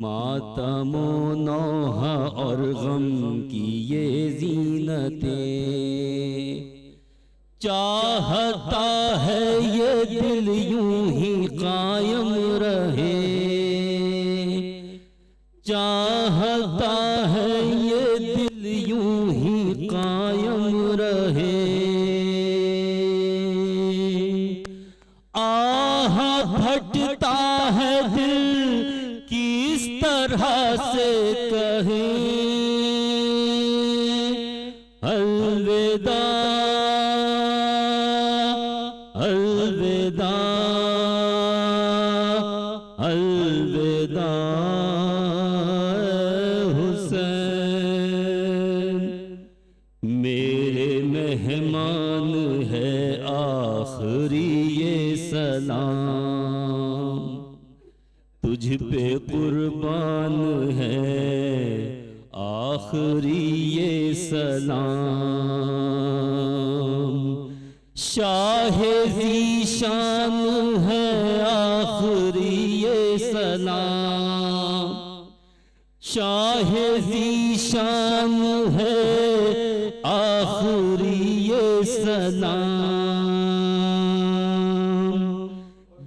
ماتم و نوح اور غم کی یہ زینتیں، چاہتا ہے یہ دل یوں ہی قائم رہے، چاہتا ہے یہ دل یوں ہی قائم رہے، آہ پھٹتا ہے دل کس طرح سے کہیں الوداع الوداع الوداع حسین، میرے مہمان ہے آخری یہ سلام، تجھ پہ قربان ہے آخری یہ سلام، شاہ ذی شان ہے آخری یہ سلام، شاہ ذی شان ہے آخری یہ سلام،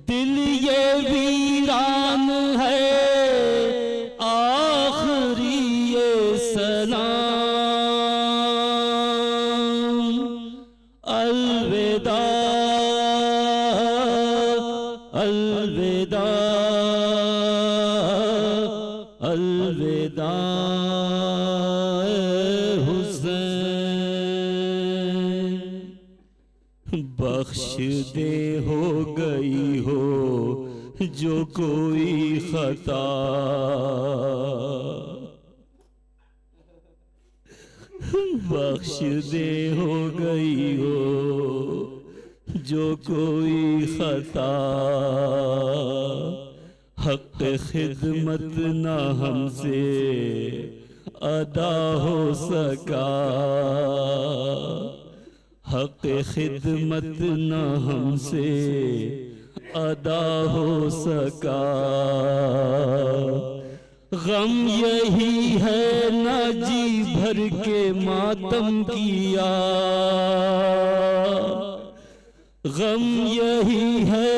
دل یہ ویران ہے آخری یہ سلام، الوداع الوداع الوداع حسین، بخش دے ہو گئی ہو جو کوئی خطا، بخش دے ہو گئی ہو جو کوئی خطا، حق خدمت نہ ہم سے ادا ہو سکا، حق خدمت نہ ہم سے ادا ہو سکا، غم یہی ہے نہ جی بھر کے ماتم کیا، غم یہی ہے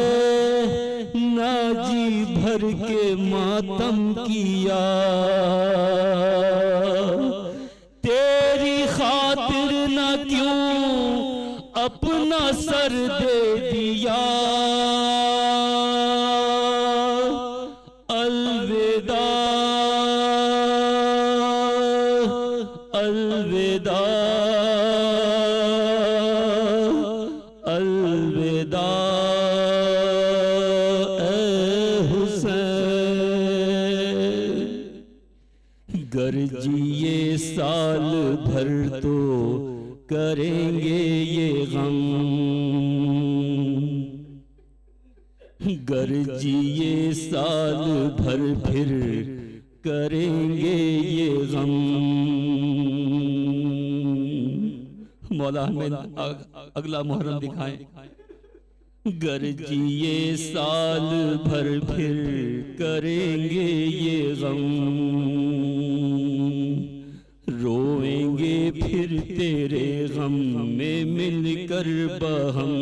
نہ جی بھر کے ماتم کیا، تیری خاطر نہ کیوں اپنا سر دے دیا، الوداع الوداع الوداع اے حسین، گر جیے سال بھر تو کریں گے یہ غم، گر جیے سال بھر پھر کریں گے یہ غم، مولا ہمیں اگلا محرم دکھائیں، گر جیے سال بھر پھر کریں گے یہ غم، روئیں گے پھر تیرے غم میں مل کر بہم،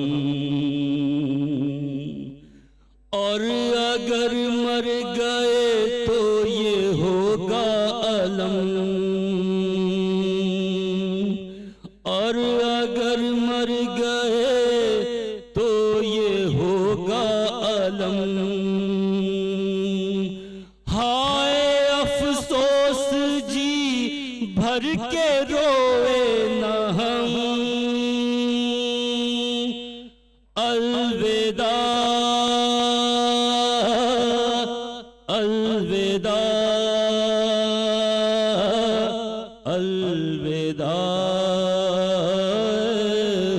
اور اگر مر گئے تو یہ ہوگا علم، اور اگر مر گئے تو یہ ہوگا علم، ہائے افسوس جی بھر کے روئے نہ ہم، الوداع الوداع الوداع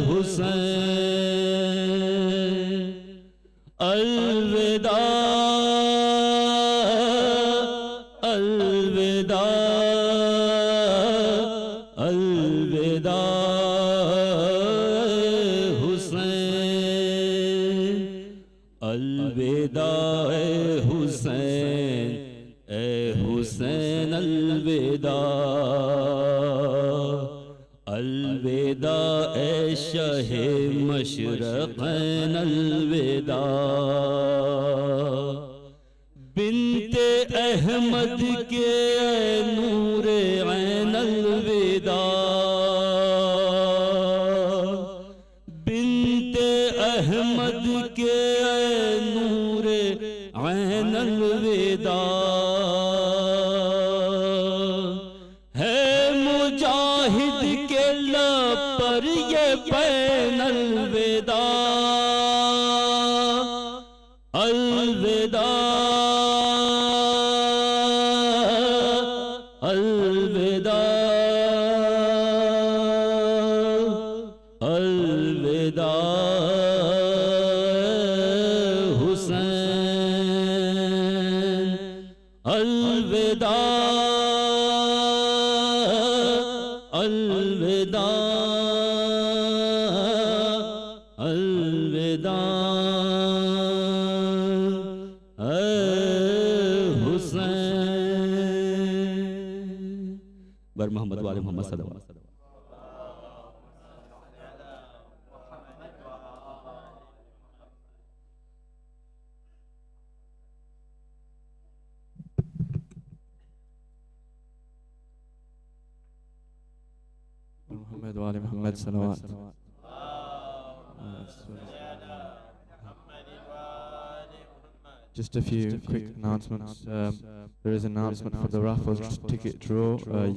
حسین، الوداع الوداع الوداع حسین، الوداع حسین اے حسین الوداع، الوداع اے شاہ مشرقین الوداع، بنت احمد کے اے نور عین الوداع، بنت احمد کے اے نور عین الوداع، ہے مجاہد کے لب پر یہ بین الوداع، الوداع الوداع الوداع حسین، الوداع الوداع الوداع اے حسین، بر محمد والے محمد صلی اللہ علیہ وسلم۔ محمد وآل محمد صلوات. Just a few quick announcements. There is an announcement for the raffle ticket draw.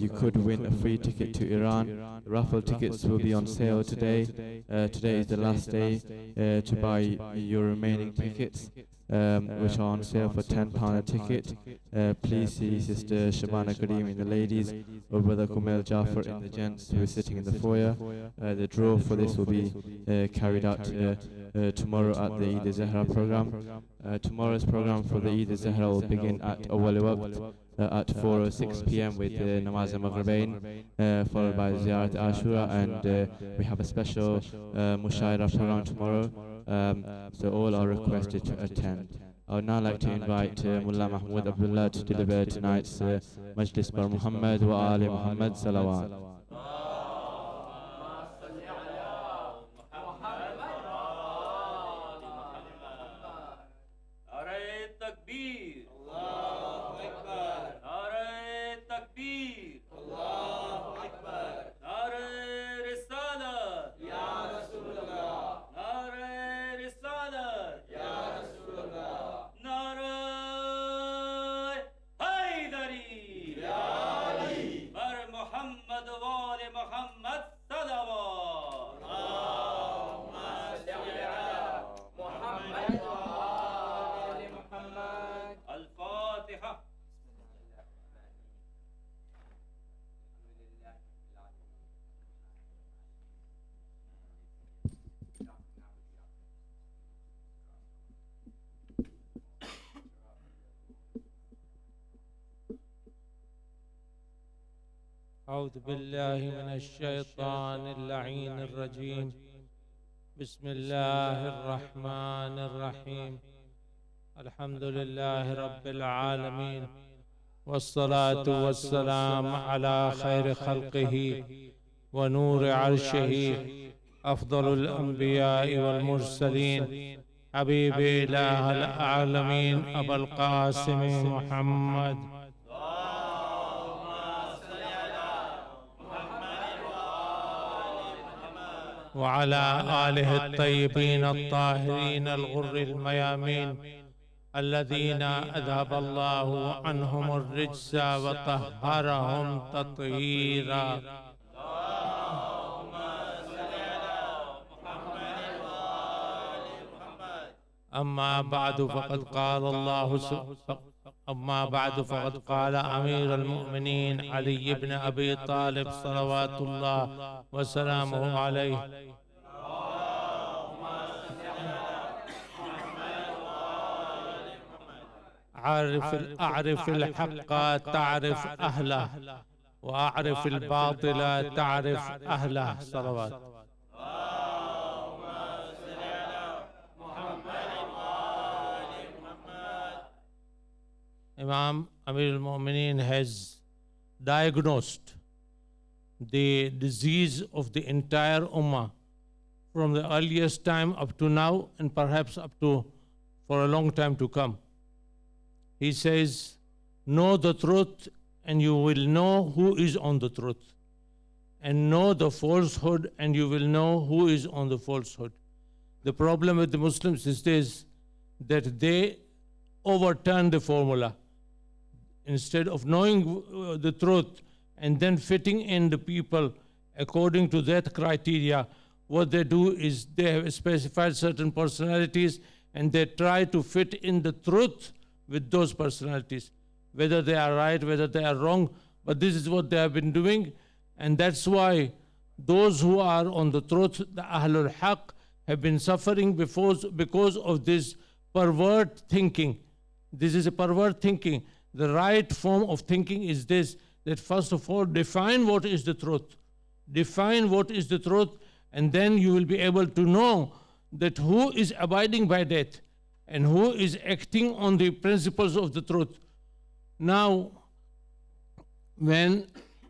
You could win a free ticket to Iran. The raffle tickets will be on sale today. Today is the last day to buy your remaining tickets, which are on sale for £10 a ticket. Please see Sister Shabana Kareem in the ladies, or Brother Kumel Jafar in the gents who is sitting in the foyer. The draw for this will be carried out tomorrow at the Eid al-Zahra program. Tomorrow's program for the Eid al-Zahra will begin at Awwal Waqt at 4:06 p.m. with Namaz al-Maghribain, followed by Ziyarat Ashura, and we have a special Mushaira program tomorrow, so all are requested to attend. I would now like to invite Mullah Mahmoud Abdullah to deliver tonight's Majlis Bar Muhammad wa Ali Muhammad Salawat. أعوذ بالله من الشيطان اللعين الرجيم. بسم الله الرحمن الرحيم. الحمد لله رب العالمين، والصلاة والسلام على خير خلقه ونور عرشه، أفضل الأنبياء والمرسلين، حبيب إله العالمين أبا القاسم محمد وعلى آله الطيبين الطاهرين الغر الميامين، الذين أذهب الله عنهم الرجس وطهرهم تطهيرا. أما بعد فقد قال أمير المؤمنين علي بن أبي طالب صلوات الله وسلامه عليه: أعرف الحق تعرف أهله، وأعرف الباطل تعرف أهله. صلوات. امام Amir al-Mu'mineen has diagnosed the disease of the entire Ummah from the earliest time up to now, and perhaps up to for a long time to come. He says, know the truth and you will know who is on the truth. And know the falsehood and you will know who is on the falsehood. The problem with the Muslims is this, that they overturn the formula. Instead of knowing the truth and then fitting in the people according to that criteria, what they do is they have specified certain personalities and they try to fit in the truth with those personalities, whether they are right, whether they are wrong, but this is what they have been doing. And that's why those who are on the truth, the Ahlul Haq, have been suffering because of this pervert thinking. This is a pervert thinking. The right form of thinking is this, that first of all, define what is the truth. Define what is the truth, and then you will be able to know that who is abiding by that and who is acting on the principles of the truth. Now, when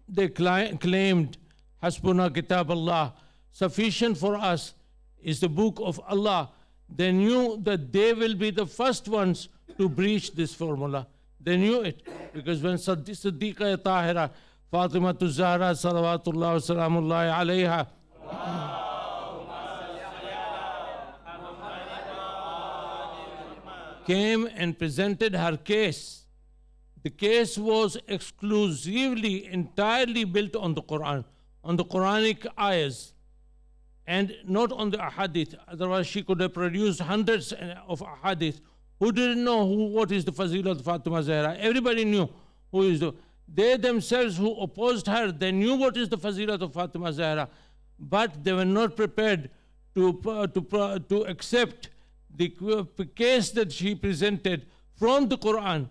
they claimed, Hasbuna Kitab Allah, sufficient for us is the book of Allah, they knew that they will be the first ones to breach this formula. They knew it, because when Siddiqa Tahira, Fatima Zahra, Salawatullah wa Salamullahi alayha, came and presented her case, the case was exclusively, entirely built on the Quran, on the Quranic ayahs, and not on the ahadith. Otherwise, she could have produced hundreds of ahadith. Who didn't know what is the Fazilat of Fatima Zahra? Everybody knew who is the. They themselves who opposed her, they knew what is the Fazilat of Fatima Zahra, but they were not prepared to accept the case that she presented from the Quran.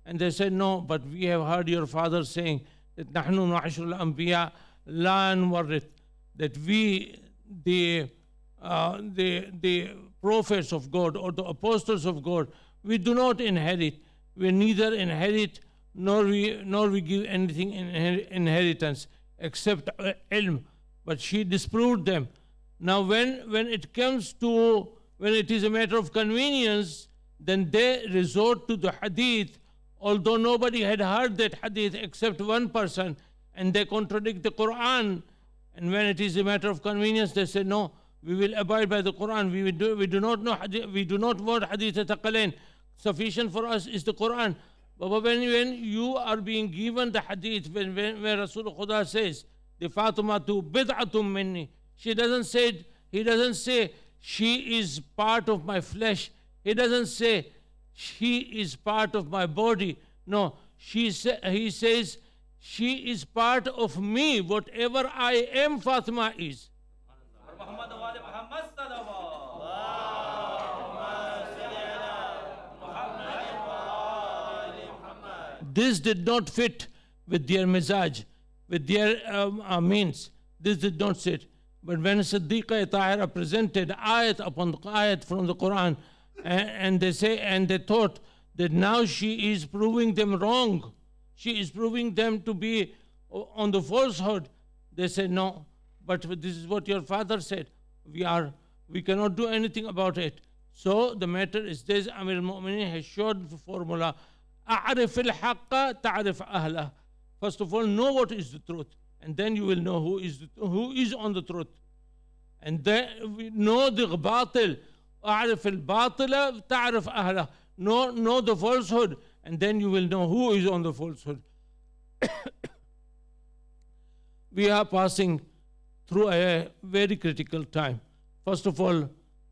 And they said, no, but we have heard your father saying that نحن معشر الأنبياء لا نورث, that we, the prophets of God or the apostles of God, we do not inherit. We neither inherit nor we give anything in inheritance except ilm. But she disproved them. Now when it comes to, when it is a matter of convenience, then they resort to the hadith, although nobody had heard that hadith except one person, and they contradict the Quran. And when it is a matter of convenience, they say, no, we will abide by the Quran. We do not know hadith, we do not want hadith taqalain. Sufficient for us is the Quran. But when you are being given the hadith, when Rasul Khuda says, the Fatimatu bid'atum minni, he doesn't say she is part of my flesh. He doesn't say she is part of my body. No, he says she is part of me. Whatever I am, Fatima is. This did not fit with their mizaj, with their means. This did not fit. But when Siddiqa Tahira presented ayat upon ayat from the Quran, and they thought that now she is proving them wrong, she is proving them to be on the falsehood, they said, no, but this is what your father said. We cannot do anything about it. So the matter is this: Amir al-Mu'mineen has showed the formula. أعرف الحق تعرف أهله. First of all, know what is the truth, and then you will know who is on the truth. And then we know the batil. أعرف الباطل تعرف أهله. Know the falsehood, and then you will know who is on the falsehood. We are passing through a very critical time. First of all,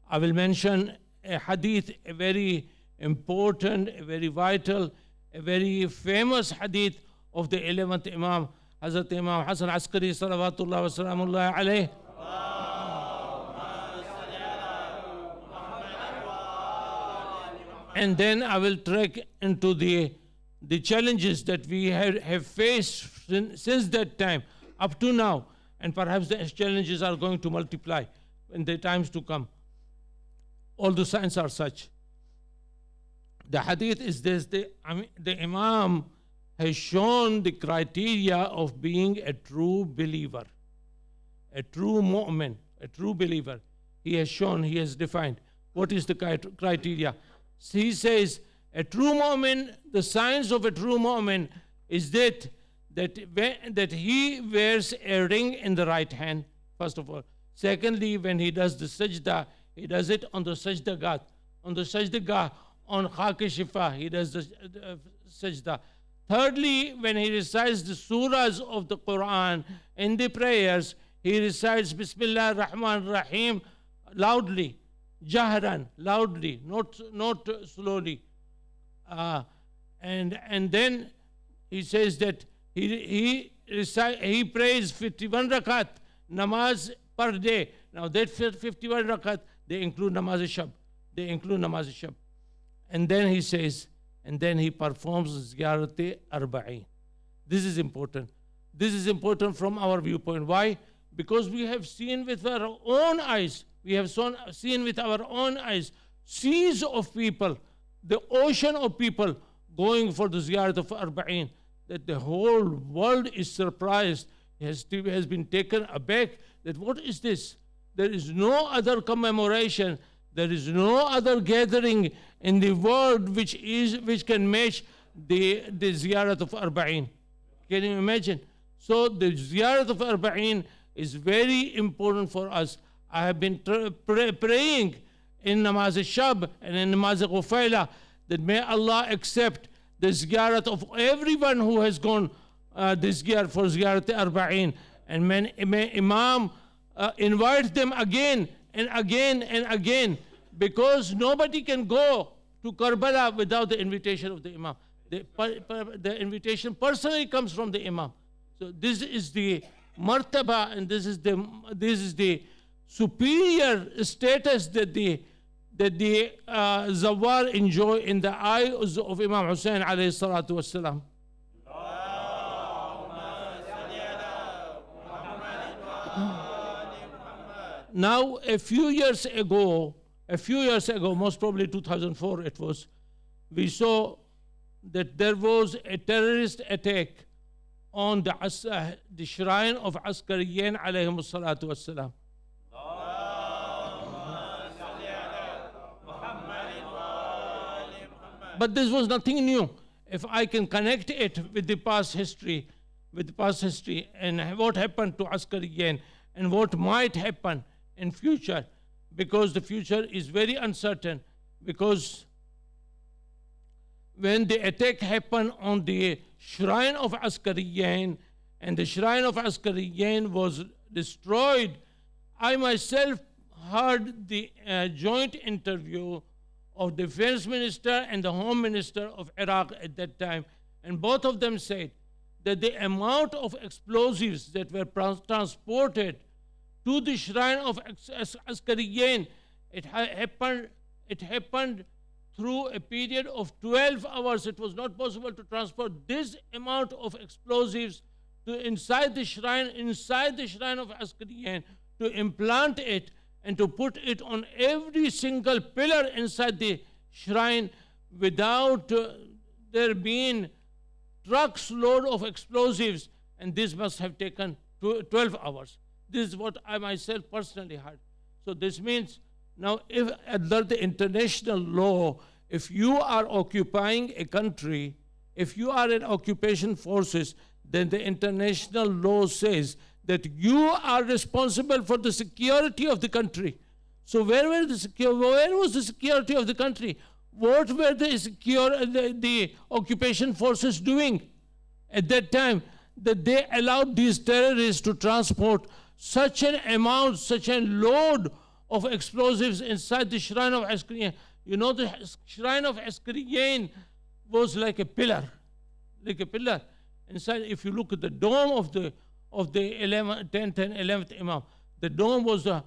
I will mention a hadith, a very important, a very vital, a very famous hadith of the 11th Imam, Hazrat Imam Hassan Askari salawatullah wa salamullahi alayhi. And then I will trek into the challenges that we have faced since that time up to now, and perhaps the challenges are going to multiply in the times to come. All the signs are such. The hadith is this, the Imam has shown the criteria of being a true believer, a true mu'min, a true believer. He has shown, he has defined what is the criteria. He says a true mu'min, the signs of a true mu'min is that he wears a ring in the right hand, first of all. Secondly, when he does the sajda, he does it on the sajda gah, on khak shifa, he does the sajda. Thirdly, when he recites the surahs of the Quran in the prayers, he recites Bismillah ar-Rahman ar-Rahim loudly, jahran, loudly, not slowly. And then he says that he prays 51 rakat namaz per day. Now that 51 rakat, they include namaz shab. And then he says, and then he performs ziyarat arba'in. This is important. This is important from our viewpoint. Why? Because we have seen with our own eyes, seen with our own eyes, seas of people, the ocean of people going for the ziyarat of arba'in, that the whole world is surprised, has been taken aback, that what is this? There is no other commemoration, there is no other gathering in the world which can match the ziyarat of arba'in. Can you imagine? So the ziyarat of arba'in is very important for us. I have been praying in namaz al-shab and in namaz al-ghufayla that may Allah accept the ziyarat of everyone who has gone this year for ziyarat arba'in, and may Imam invite them again and again and again, because nobody can go to Karbala without the invitation of the Imam. The invitation personally comes from the Imam. So this is the martaba, and this is the superior status that the Zawar enjoy in the eyes of Imam Hussein alayhi salatu wassalam. Now, a few years ago, most probably 2004 it was, we saw that there was a terrorist attack on the shrine of Askariyin alayhim salatu wassalam. But this was nothing new. If I can connect it with the past history, and what happened to Askariyin and what might happen in future, because the future is very uncertain, because when the attack happened on the shrine of Askariyin and the shrine of Askariyin was destroyed, I myself heard the joint interview of the defense minister and the home minister of Iraq at that time, and both of them said that the amount of explosives that were transported to the shrine of Askariyin, it happened through a period of 12 hours. It was not possible to transport this amount of explosives inside the shrine of Askariyin, to implant it and to put it on every single pillar inside the shrine without there being trucks load of explosives, and this must have taken 12 hours. This is what I myself personally heard. So this means now, if under the international law, if you are occupying a country, if you are in occupation forces, then the international law says that you are responsible for the security of the country. So where was the security of the country? What were the occupation forces doing at that time, that they allowed these terrorists to transport such an amount, such a load of explosives inside the shrine of Askariyin? You know, the shrine of Askariyin was like a pillar. Inside, if you look at the dome of the 10th and 11th Imam, the dome was the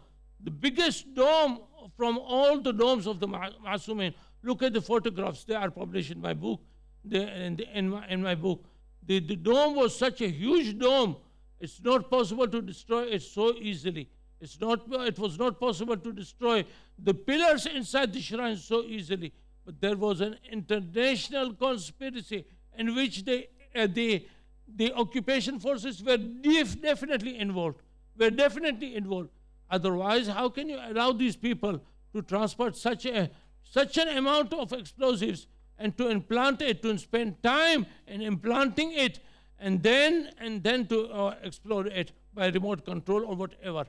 biggest dome from all the domes of the Ma'asumin. Look at the photographs; they are published in my book. In my book, the dome was such a huge dome. It's not possible to destroy it so easily. It was not possible to destroy the pillars inside the shrine so easily. but there was an international conspiracy in which the occupation forces were definitely involved. Otherwise, how can you allow these people to transport such an amount of explosives and to implant it, to spend time in implanting it, and then to explode it by remote control or whatever?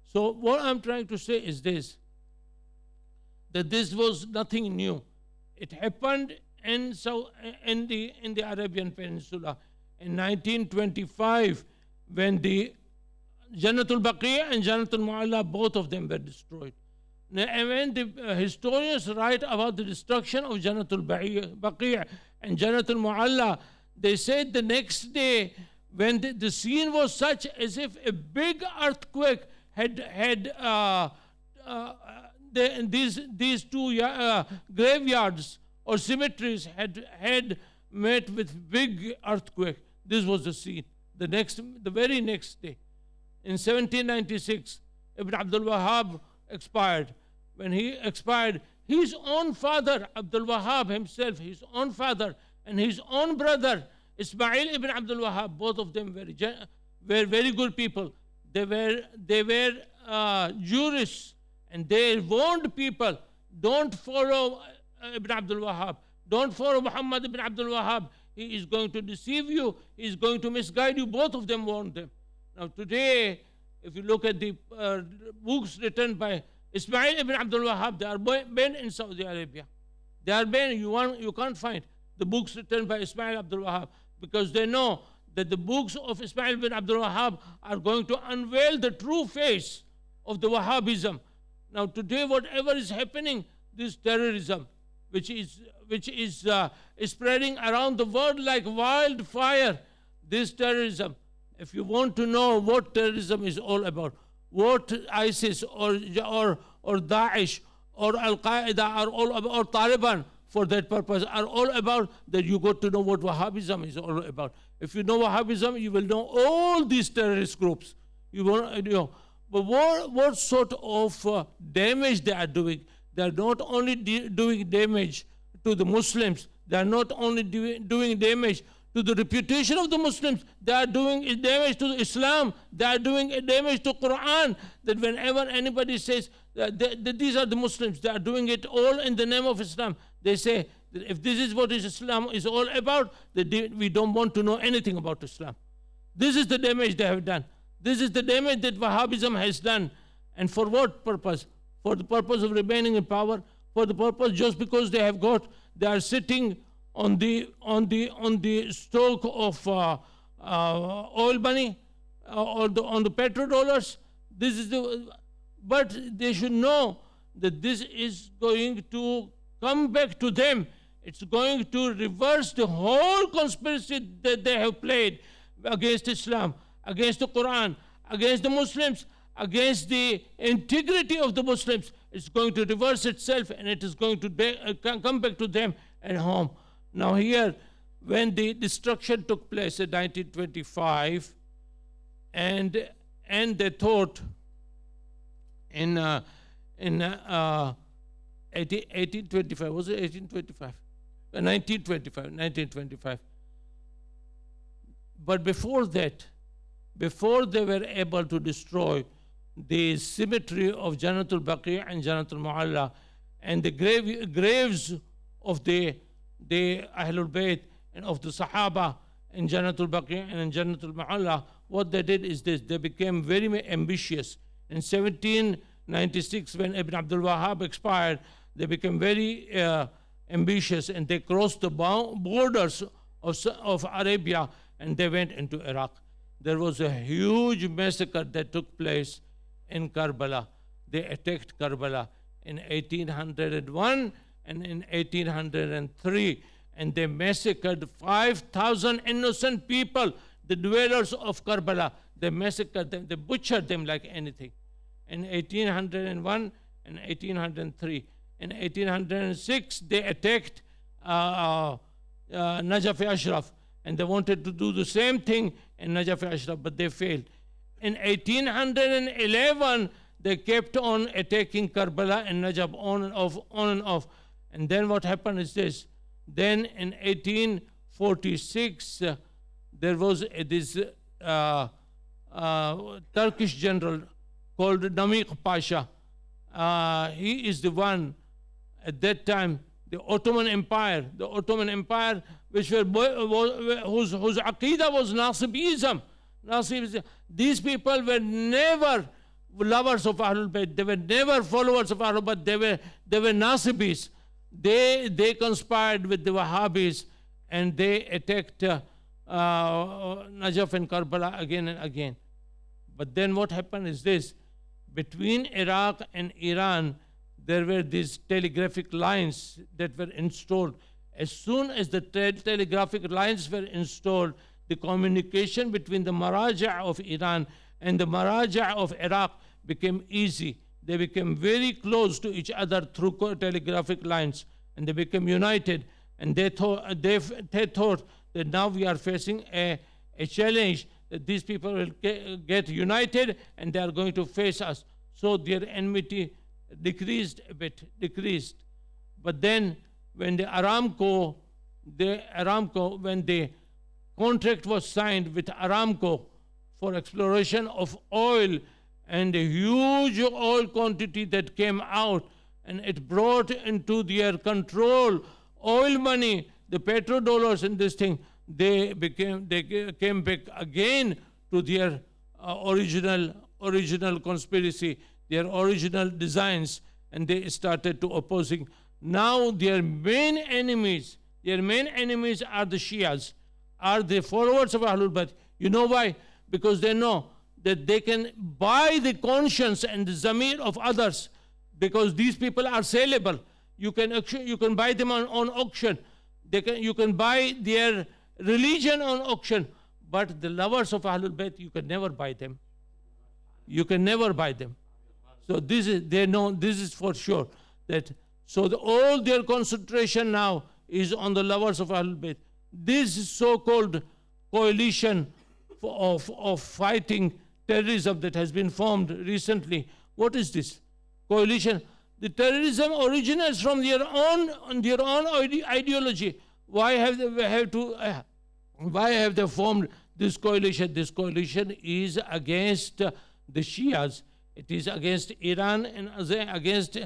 So what I'm trying to say is this, that this was nothing new. It happened in the Arabian Peninsula in 1925, when the Jannatul Baqi' and Jannatul Mu'alla, both of them were destroyed. And when the historians write about the destruction of Jannatul Baqi' and Jannatul Mu'alla, they said the next day, when the scene was such as if a big earthquake these two graveyards or cemeteries had met with big earthquake. This was the scene. The very next day, in 1796, Ibn Abdul Wahhab expired. When he expired, his own father, Abdul Wahhab himself, his own father and his own brother, Ismail ibn Abdul Wahhab, both of them were very good people. They were jurists, and they warned people, don't follow Ibn Abdul Wahhab. Don't follow Muhammad ibn Abdul Wahhab. He is going to deceive you. He is going to misguide you. Both of them warned them. Now today, if you look at the books written by Ismail ibn Abdul Wahhab, they are banned in Saudi Arabia. They are banned. You can't find the books written by Ismail Abdul Wahhab, because they know that the books of Ismail ibn Abdul Wahhab are going to unveil the true face of the Wahhabism. Now today, whatever is happening, this terrorism, which is spreading around the world like wildfire, this terrorism, if you want to know what terrorism is all about, what ISIS or Daesh or Al-Qaeda are all about, or Taliban for that purpose are all about, that you got to know what Wahhabism is all about. If you know Wahhabism, you will know all these terrorist groups. But what sort of damage they are doing? They are not only doing damage to the Muslims, they are not only doing damage to the reputation of the Muslims, they are doing damage to Islam, they are doing damage to Quran. That whenever anybody says that these are the Muslims, they are doing it all in the name of Islam, they say that if this is what Islam is all about, that we don't want to know anything about Islam. This is the damage they have done. This is the damage that Wahhabism has done. And for what purpose? For the purpose of remaining in power, for the purpose just because they are sitting on the stock of oil money, or on the petrodollars. But they should know that this is going to come back to them. It's going to reverse the whole conspiracy that they have played against Islam, against the Quran, against the Muslims, against the integrity of the Muslims. It's going to reverse itself, and it is going to come back to them at home. Now here, when the destruction took place in 1925, and they thought in 1825, was it 1825? 1925. But before that, before they were able to destroy the cemetery of Jannatul Baqi' and Jannatul Mu'alla, and the graves of the Ahlul Bayt and of the Sahaba in Jannatul Baqi' and in Jannatul Mu'alla, what they did is this: they became very ambitious. In 1796, when Ibn Abdul Wahhab expired, they became very ambitious, and they crossed the borders of Arabia, and they went into Iraq. There was a huge massacre that took place in Karbala. They attacked Karbala in 1801 and in 1803, and they massacred 5,000 innocent people, the dwellers of Karbala. They massacred them, they butchered them like anything. In 1801 and 1803. In 1806, they attacked Najaf Ashraf, and they wanted to do the same thing in Najaf Ashraf, but they failed. In 1811, they kept on attacking Karbala and Najaf on and off. And then what happened is this. Then in 1846, there was this Turkish general called Namik Pasha. He is the one at that time, the Ottoman Empire, which whose Aqidah was Nasibism. These people were never lovers of Ahlul Bayt. They were never followers of Ahlul Bayt. They were Nasibis. They conspired with the Wahhabis and they attacked Najaf and Karbala again and again. But then what happened is this. Between Iraq and Iran, there were these telegraphic lines that were installed. As soon as the telegraphic lines were installed, the communication between the Maraja of Iran and the Maraja of Iraq became easy. They became very close to each other through telegraphic lines, and they became united. And they thought that now we are facing a challenge, that these people will get united and they are going to face us. So their enmity decreased a bit. But then when the Aramco, when the contract was signed with Aramco for exploration of oil, and a huge oil quantity that came out, and it brought into their control oil money, the petrodollars and this thing, they came back again to their original conspiracy, their original designs, and they started to opposing. Now their main enemies are the Shias, are the followers of Ahlul Bayt. You know why? Because they know that they can buy the conscience and the zamir of others, because these people are saleable. You can buy them on auction. You can buy their religion on auction. But the lovers of Ahlul Bayt, you can never buy them. So this is for sure. All their concentration now is on the lovers of Ahlul Bayt. This so-called coalition of fighting terrorism that has been formed recently. What is this coalition? The terrorism originates from their own ideology. Why have they formed this coalition? This coalition is against the Shias. It is against Iran and against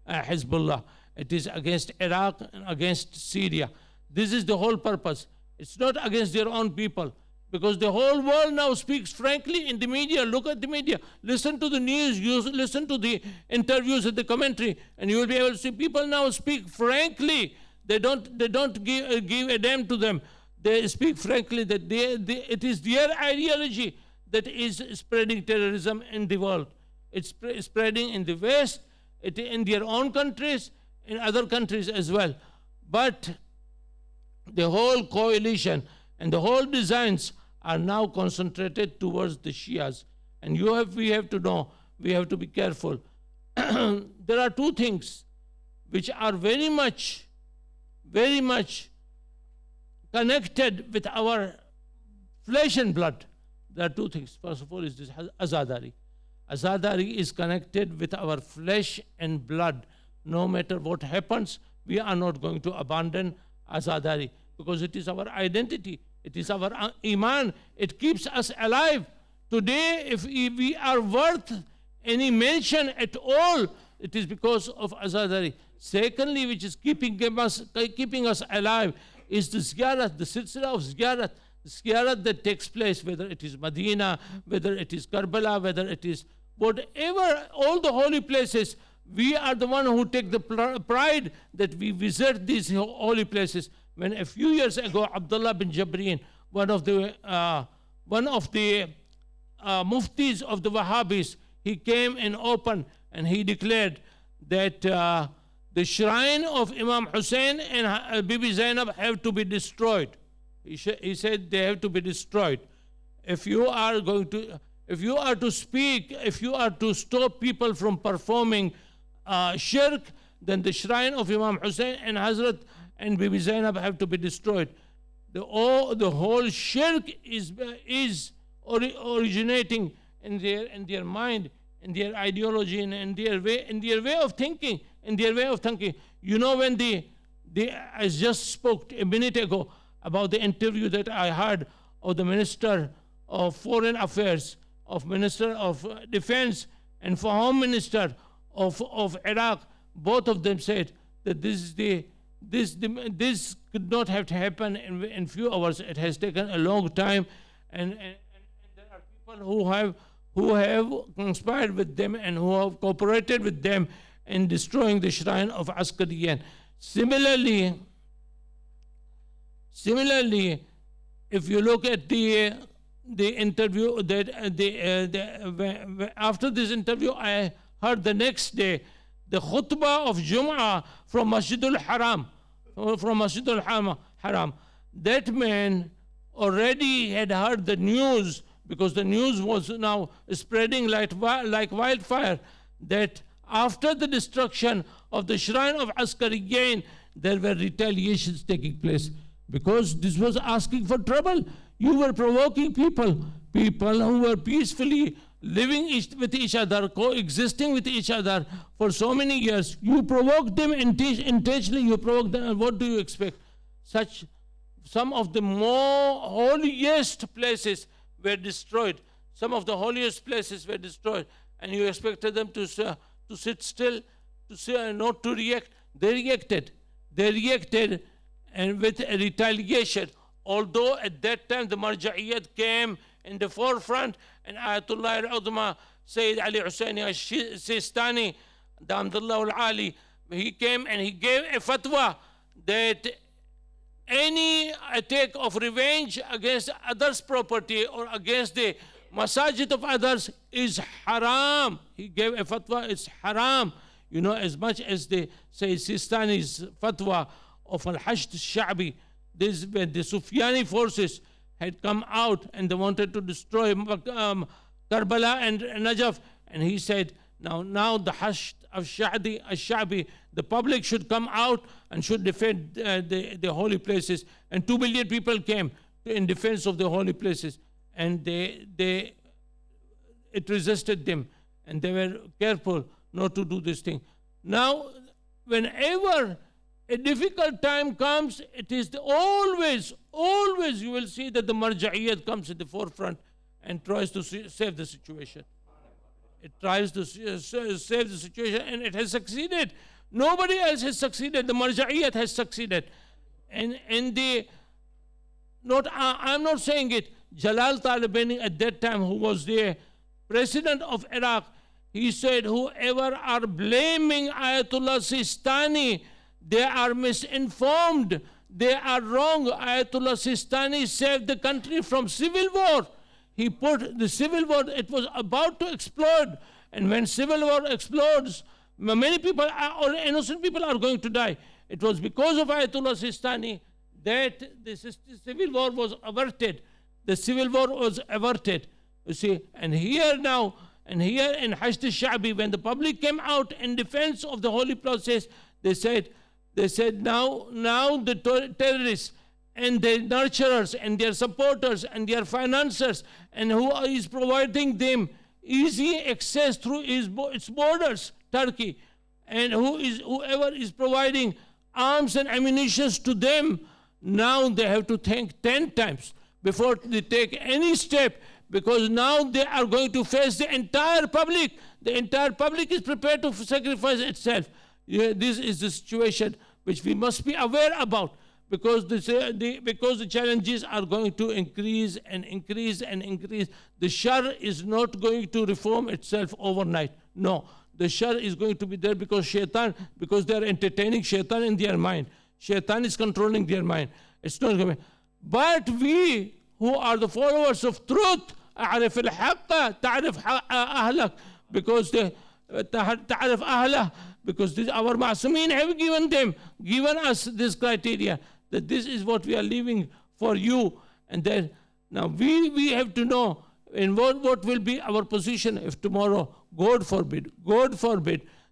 Hezbollah. It is against Iraq and against Syria. This is the whole purpose. It's not against their own people. Because the whole world now speaks frankly in the media. Look at the media. Listen to the news. Listen to the interviews and the commentary, and you will be able to see people now speak frankly. They don't give a damn to them. They speak frankly that it is their ideology that is spreading terrorism in the world. It's spreading in the West, in their own countries, in other countries as well. But the whole coalition and the whole designs are now concentrated towards the Shias. And we have to know, we have to be careful. There are two things which are very much connected with our flesh and blood. There are two things. First of all is this Azadari. Azadari is connected with our flesh and blood. No matter what happens, we are not going to abandon Azadari, because it is our identity. It is our Iman. It keeps us alive. Today, if we are worth any mention at all, it is because of Azadari. Secondly, which is keeping us alive, is the ziyarat, the silsila of ziyarat. The ziyarat that takes place, whether it is Medina, whether it is Karbala, whether it is whatever, all the holy places, we are the one who take the pride that we visit these holy places. When a few years ago, Abdullah bin Jabreen, one of the muftis of the Wahhabis, he came in open and he declared that the shrine of Imam Hussein and Bibi Zainab have to be destroyed. He said they have to be destroyed. If you are to stop people from performing shirk, then the shrine of Imam Hussein and Hazrat and Bibi Zainab have to be destroyed. The whole shirk is originating in their mind, in their ideology, and in their way of thinking. You know, when I just spoke a minute ago about the interview that I heard of the Minister of Foreign Affairs, of Minister of Defense, and for Home Minister of Iraq. Both of them said that this could not have to happen in few hours. It has taken a long time, and there are people who have conspired with them and who have cooperated with them in destroying the shrine of Askariyan. Similarly, if you look at the interview that after this interview, I heard the next day the khutbah of Jum'ah from Masjidul Haram, Haram. That man already had heard the news, because the news was now spreading like wildfire, that after the destruction of the shrine of Askariyan, there were retaliations taking place, because this was asking for trouble. You were provoking people who were peacefully living with each other, coexisting with each other for so many years. You provoked them intentionally. You provoked them, and what do you expect? Some of the more holiest places were destroyed. Some of the holiest places were destroyed, and you expected them to sit still, not to react. They reacted, and with a retaliation. Although at that time the Marja'iyat came in the forefront, and Ayatollah al-Udma, Sayyid Ali Husseini al-Sistani, Damdullah al-Ali, he came and he gave a fatwa that any attack of revenge against others' property or against the masajid of others is haram. He gave a fatwa, it's haram. You know, as much as the Sayyid Sistani's fatwa of al-Hashd al-Sha'bi, when the Sufyani forces had come out and they wanted to destroy Karbala and Najaf, and he said, now the Hashd of al-Sha'bi, the public should come out and should defend the holy places. And 2 million people came in defense of the holy places, and it resisted them, and they were careful not to do this thing. Now, whenever a difficult time comes, it is always you will see that the Marja'iyat comes at the forefront and tries to save the situation. It tries to save the situation, and it has succeeded. Nobody else has succeeded. The Marja'iyat has succeeded. And I'm not saying it. Jalal Talibani at that time, who was the president of Iraq, he said, whoever are blaming Ayatollah Sistani, they are misinformed. They are wrong. Ayatollah Sistani saved the country from civil war. He put the civil war, it was about to explode. And when civil war explodes, many people, or innocent people, are going to die. It was because of Ayatollah Sistani that the civil war was averted. The civil war was averted. You see, and here in Hashd al-Sha'bi, when the public came out in defense of the holy process, they said now the terrorists and their nurturers and their supporters and their financiers, and who is providing them easy access through its borders, Turkey, and whoever is providing arms and ammunition to them, now they have to think 10 times before they take any step, because now they are going to face the entire public. The entire public is prepared to sacrifice itself. This is the situation which we must be aware about, because the challenges are going to increase and increase and increase. The shar is not going to reform itself overnight. No, the shar is going to be there because they are entertaining shaitan in their mind. Shaitan is controlling their mind. It's not going to be. But we who are the followers of truth, أعرف الحق تعرف أهلك, because تعرف أهله, because our Ma'asumin have given us this criteria, that this is what we are leaving for you. And then now we have to know in what will be our position if tomorrow, God forbid,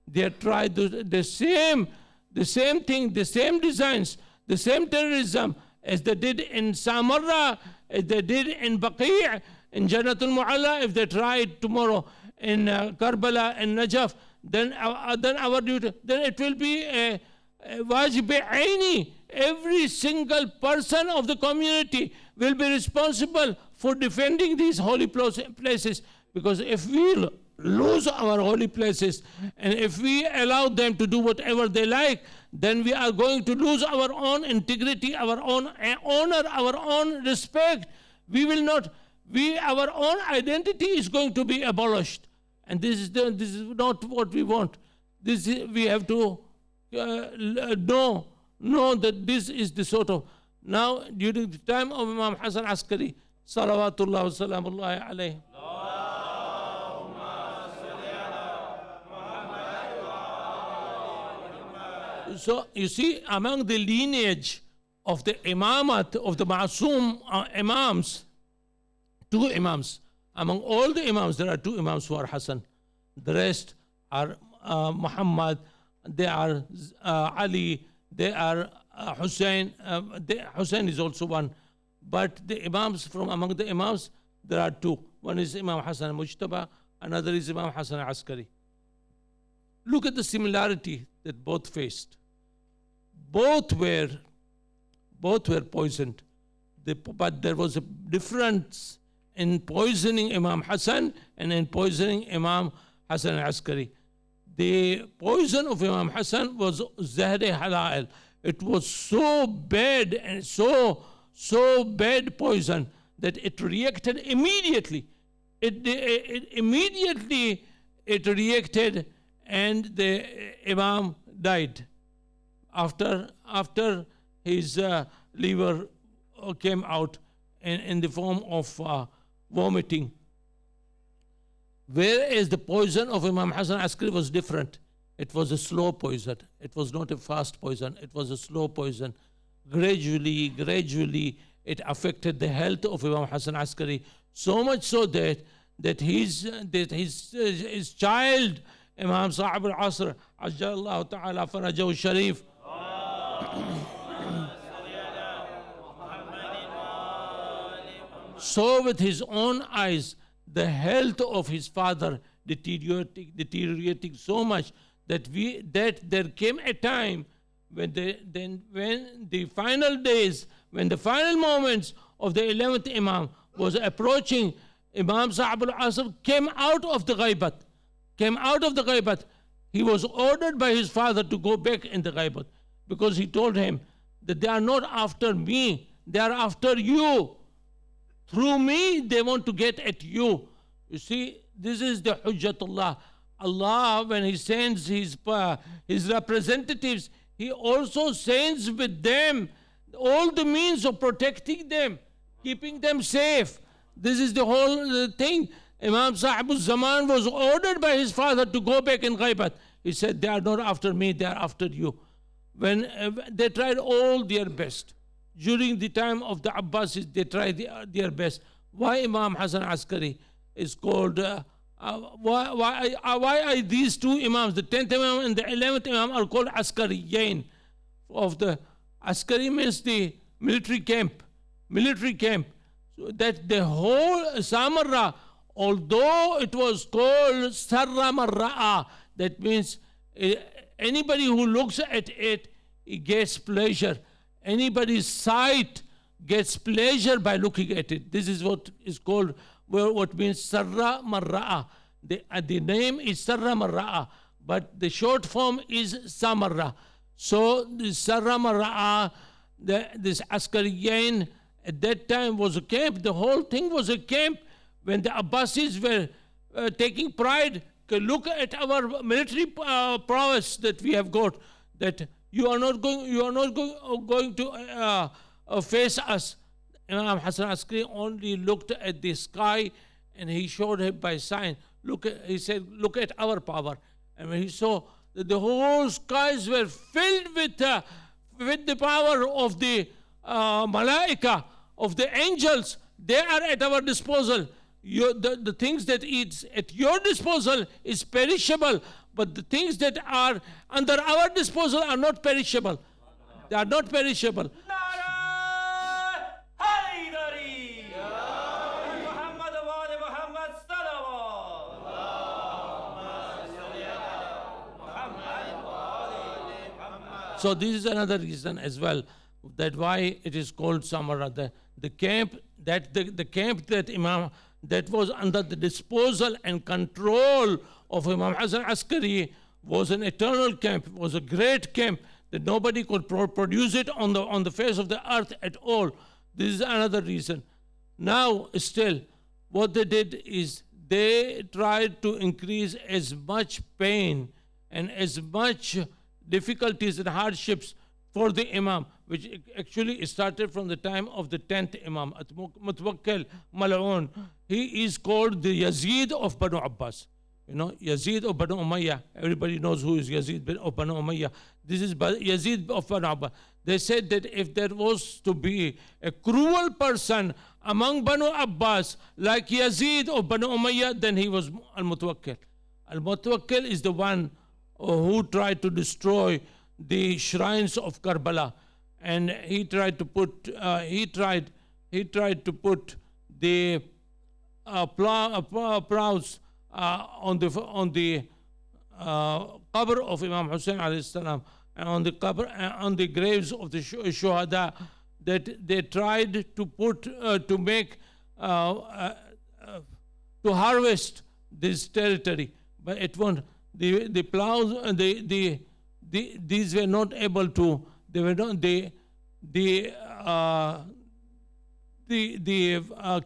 they try the same thing, the same designs, the same terrorism as they did in Samarra, as they did in Baqi', in Jannatul Mu'alla. If they try it tomorrow in Karbala and Najaf, then our duty, then it will be wajib aini. Every single person of the community will be responsible for defending these holy places. Because if we lose our holy places and if we allow them to do whatever they like, then we are going to lose our own integrity, our own honor, our own respect. We will not, our own identity is going to be abolished. And this is not what we want. We have to know that this is the sort of. Now, during the time of Imam Hassan Askari, salawatullah wa salamullahi alayhi, so you see, among the lineage of the imamat of the Ma'asum imams, two imams. Among all the imams, there are two imams who are Hassan. The rest are Muhammad, they are Ali, they are Hussein. Hussein is also one. But the imams, from among the imams, there are two. One is Imam Hassan Mujtaba, another is Imam Hassan Askari. Look at the similarity that both faced. Both were poisoned. But there was a difference in poisoning Imam Hassan and in poisoning Imam Hassan Askari. The poison of Imam Hassan was Zahre Halal. It was so bad and so bad poison that it reacted immediately. It immediately reacted, and the Imam died after his liver came out in the form of vomiting. Whereas the poison of Imam Hassan Askari was different. It was a slow poison. It was not a fast poison. It was a slow poison. Gradually, it affected the health of Imam Hassan Askari, so much so that his child, Imam Sahib al-Asr, Ajjallahu Ta'ala Farajahu Sharif, saw with his own eyes the health of his father deteriorating so much that there came a time when the final days, when the final moments of the 11th Imam was approaching, Imam Sahib al-Asr came out of the ghaibat. He was ordered by his father to go back in the ghaibat, because he told him that they are not after me, they are after you. Through me, they want to get at you. You see, this is the Hujjatullah. Allah, when He sends His representatives, He also sends with them all the means of protecting them, keeping them safe. This is the whole thing. Imam Sahib al-Zaman was ordered by his father to go back in ghaibat. He said, they are not after me, they are after you. When they tried all their best. During the time of the Abbasis, they tried their best. Why Imam Hassan Askari is called, why are these two Imams, the 10th Imam and the 11th Imam, are called Askariyain? Of the Askari means the military camp. So that the whole Samarra, although it was called Sarra Marra'a, that means anybody who looks at it, he gets pleasure. Anybody's sight gets pleasure by looking at it. This is what is called, what means Sarra Marra'a. The name is Sarra Marra'a, but the short form is Samarra. So the Sarra Marra'a, this Askariyain, at that time was a camp. The whole thing was a camp. When the Abbasis were taking pride, look at our military prowess that we have got, that you are not going to face us. Imam Hassan Askari only looked at the sky, and he showed him by sign. He said, look at our power. And when he saw that the whole skies were filled with the power of the malaika, of the angels, they are at our disposal. The things that is at your disposal is perishable, but the things that are under our disposal are not perishable. They are not perishable. So this is another reason as well, that why it is called Samara. The camp the camp that Imam, that was under the disposal and control of Imam Hassan Askari, was an eternal camp, was a great camp, that nobody could produce it on the face of the earth at all. This is another reason. Now still, what they did is they tried to increase as much pain and as much difficulties and hardships for the Imam, which actually started from the time of the 10th Imam, Mutawakkil Mal'un. He is called the Yazid of Banu Abbas. You know, Yazid of Banu Umayyah. Everybody knows who is Yazid of Banu Umayyah. This is Yazid of Banu Abbas. They said that if there was to be a cruel person among Banu Abbas like Yazid of Banu Umayyah, then he was Al-Mutawakkil. Al-Mutawakkil is the one who tried to destroy the shrines of Karbala, and he tried to put the plows on the qabr of Imam Hussein alayhi salam, and on the graves of the Shahadat, that they tried to put to make to harvest this territory, but it won't. The plows, these were not able to. They were not the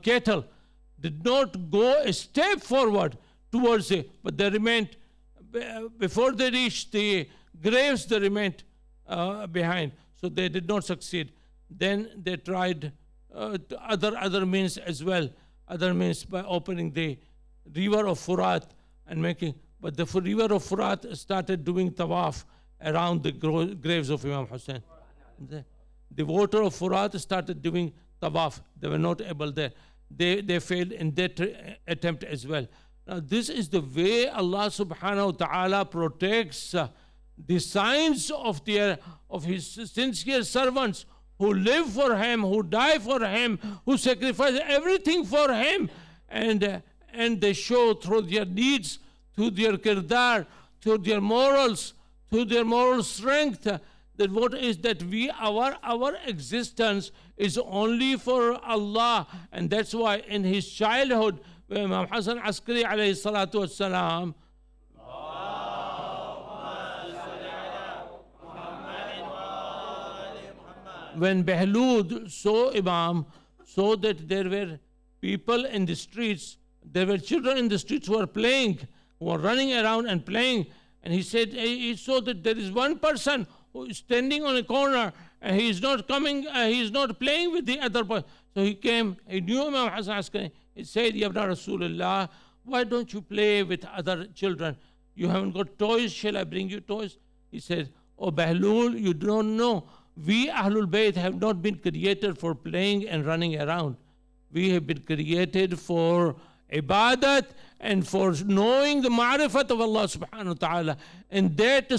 cattle did not go a step forward towards it, but they remained before they reached the graves. They remained behind, so they did not succeed. Then they tried other means as well, other means by opening the river of Furat and making. But the river of Furat started doing tawaf around the graves of Imam Hussein. The water of Furat started doing tawaf. They were not able there. They failed in that attempt as well. Now this is the way Allah subhanahu wa ta'ala protects the signs of his sincere servants who live for him, who die for him, who sacrifice everything for him, and they show through their deeds, through their kirdar, through their morals, through their moral strength, that what is that our existence is only for Allah. And that's why in his childhood, when Imam Hassan Askari alayhi salatu wassalam, when Behlud saw Imam, saw that there were people in the streets, there were children in the streets who were playing, who were running around and playing, and he said he saw that there is one person who is standing on a corner and he is not coming, he is not playing with the other person. So he came, he knew Imam Hassan Askari. He said, Ya Ibn Rasulullah, why don't you play with other children? You haven't got toys, shall I bring you toys? He said, Oh Bahlul, you don't know. We Ahlul Bayt have not been created for playing and running around. We have been created for ibadat and for knowing the ma'rifat of Allah subhanahu wa ta'ala. In that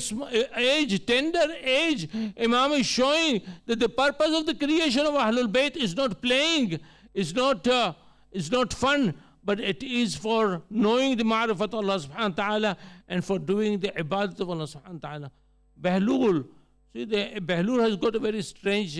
age, tender age, Imam is showing that the purpose of the creation of Ahlul Bayt is not playing, is not fun, but it is for knowing the ma'rifat of Allah subhanahu wa ta'ala and for doing the ibadat of Allah subhanahu wa ta'ala. Bahlul, see, Bahlul has got a very strange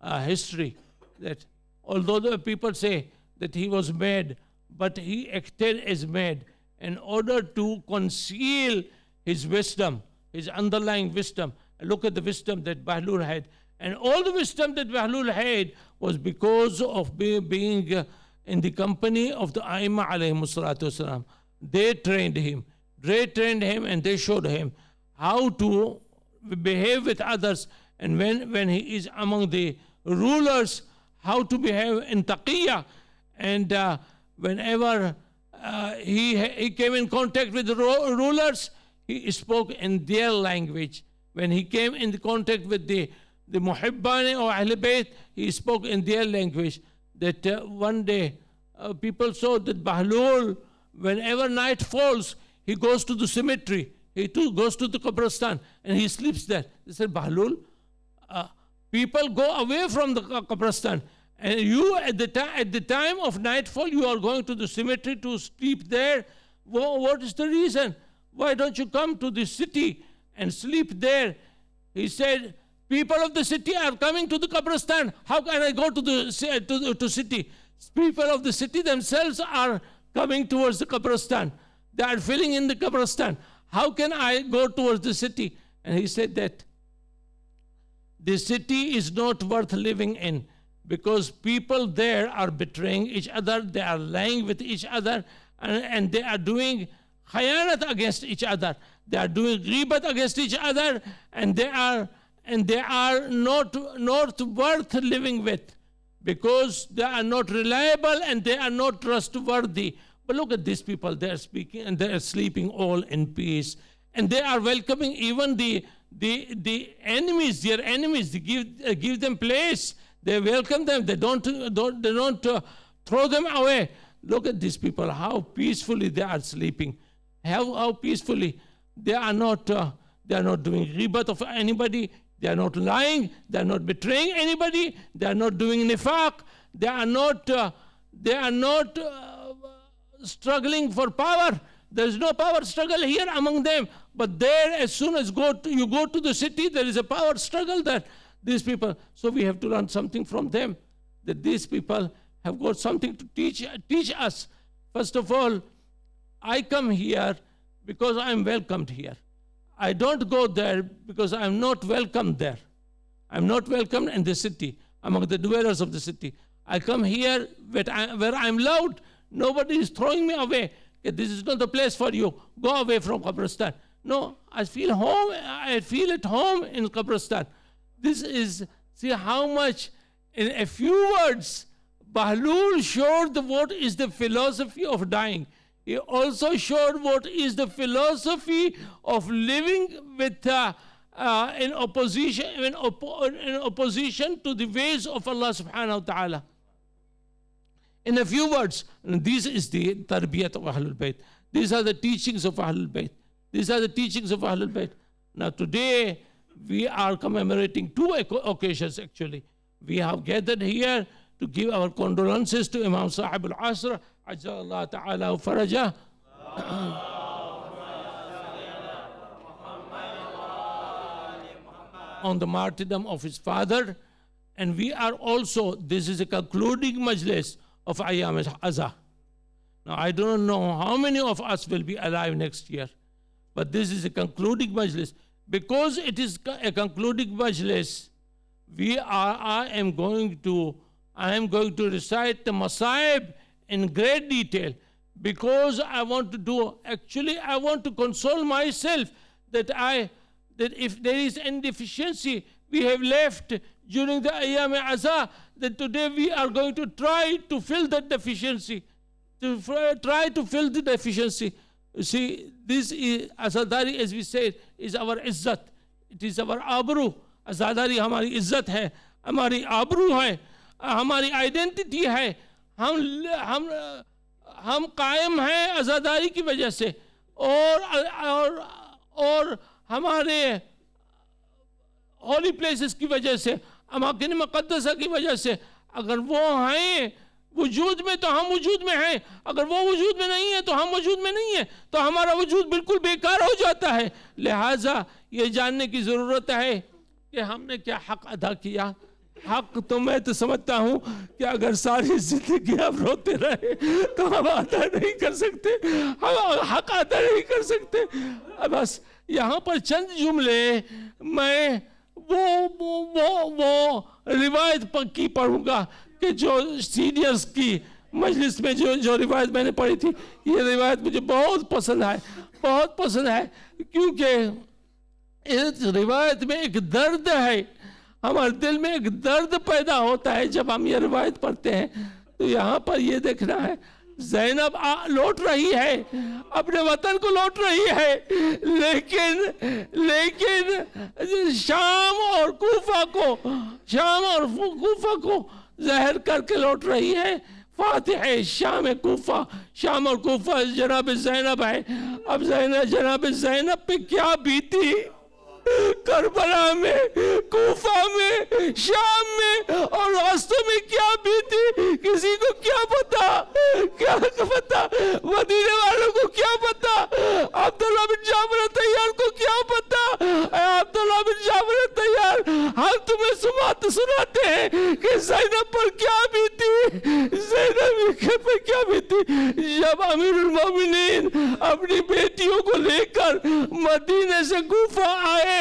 history, that although the people say that he was mad, but he acted as mad in order to conceal his wisdom, his underlying wisdom. Look at the wisdom that Bahlul had. And all the wisdom that Bahlul had was because of being in the company of the Aimma alayhimu salatu wasalam. They trained him and they showed him how to behave with others, and when he is among the rulers, how to behave in taqiyya. And whenever he came in contact with the rulers, he spoke in their language. When he came in contact with the Muhibbani or Ahl Bayt, he spoke in their language. That one day people saw that Bahlul, whenever night falls, he goes to the cemetery. He too goes to the Qabristan and he sleeps there. They said, Bahlul, people go away from the Qabristan, and you at the time of nightfall, you are going to the cemetery to sleep there. What is the reason? Why don't you come to the city and sleep there? He said, people of the city are coming to the Qabristan. How can I go to the city? People of the city themselves are coming towards the Qabristan. They are filling in the Qabristan. How can I go towards the city? And he said that the city is not worth living in, because people there are betraying each other, they are lying with each other, and they are doing khayanat against each other. They are doing ghibat against each other, and they are not worth living with, because they are not reliable and they are not trustworthy. But look at these people, they are speaking and they are sleeping all in peace, and they are welcoming even the enemies, their enemies. They give them place. They welcome them. They don't throw them away. Look at these people, how peacefully they are sleeping. How peacefully they are not doing ghibat of anybody. They are not lying. They are not betraying anybody. They are not doing nifaq. They are not struggling for power. There is no power struggle here among them. But there, as soon as you go to the city, there is a power struggle there. These people. So we have to learn something from them, that these people have got something to teach us. First of all, I come here because I am welcomed here. I don't go there because I am not welcomed there. I am not welcomed in the city, among the dwellers of the city. I come here where I am loved. Nobody is throwing me away. This is not the place for you. Go away from Qabristan. No, I feel home. I feel at home in Qabristan. This is, see how much, in a few words, Bahlul showed what is the philosophy of dying. He also showed what is the philosophy of living with in opposition to the ways of Allah subhanahu wa ta'ala. In a few words, this is the tarbiyat of Ahlul Bayt. These are the teachings of Ahlul Bayt. These are the teachings of Ahlul Bayt. Now today, we are commemorating two occasions actually. We have gathered here to give our condolences to Imam Sahib al-Asr, Ajjallah ta'ala farajah. On the martyrdom of his father. And we are also, this is a concluding majlis of Ayyam Azah. Now I don't know how many of us will be alive next year, but this is a concluding majlis. Because it is a concluding majlis, I am going to recite the Masaib in great detail, because I want to console myself that if there is any deficiency we have left during the Ayyam Azah, that today we are going to try to fill that deficiency, You see, this is Azadari, as we said, is our izzat. It is our abru. Azadari हमारी इज्जत है, हमारी आबरू है, हमारी identity है. हम कायम हैं आज़ादारी की वजह से, और हमारे होली प्लेसेस की वजह से, अमाकिन मुक़द्दसा की वजह से. अगर वो हैं वजूद में तो हम वजूद में हैं, अगर वो वजूद में नहीं है तो हम वजूद में नहीं है, तो हमारा वजूद बिल्कुल बेकार हो जाता है. लिहाजा ये जानने की ज़रूरत है कि हमने क्या हक़ अदा किया. हक़ तो मैं तो समझता हूँ कि अगर सारी ज़िंदगी हम रोते रहे तो हम अदा नहीं कर सकते, हम हक़ अदा नहीं कर सकते. बस यहाँ पर चंद जुमले मैं वो रिवायत की पढ़ूँगा कि जो सीनियर्स की मजलिस में जो रिवायत मैंने पढ़ी थी, ये रिवायत मुझे बहुत पसंद है, क्योंकि इस रिवायत में एक दर्द है. हमारे दिल में एक दर्द पैदा होता है जब हम ये रिवायत पढ़ते हैं. तो यहाँ पर ये देखना है, ज़ैनब लौट रही है, अपने वतन को लौट रही है, लेकिन शाम और कूफा को ज़हर करके लौट रही है. फातिह शाम कूफा, शाम और कूफा जनाब ज़ैनब है. अब जनाब ज़ैनब पे क्या बीती करबला में, कूफा में, शाम में और रास्तों में क्या बीती, किसी को क्या पता, मदीने वालों को क्या पता, अब्दुल्लाह बिन जाफर तैयार को क्या पता. अब्दुल्लाह बिन जाफर گھر پہ کیا بیتی جب امیر المومنین اپنی بیٹیوں کو لے کر مدینے سے کوفہ آئے.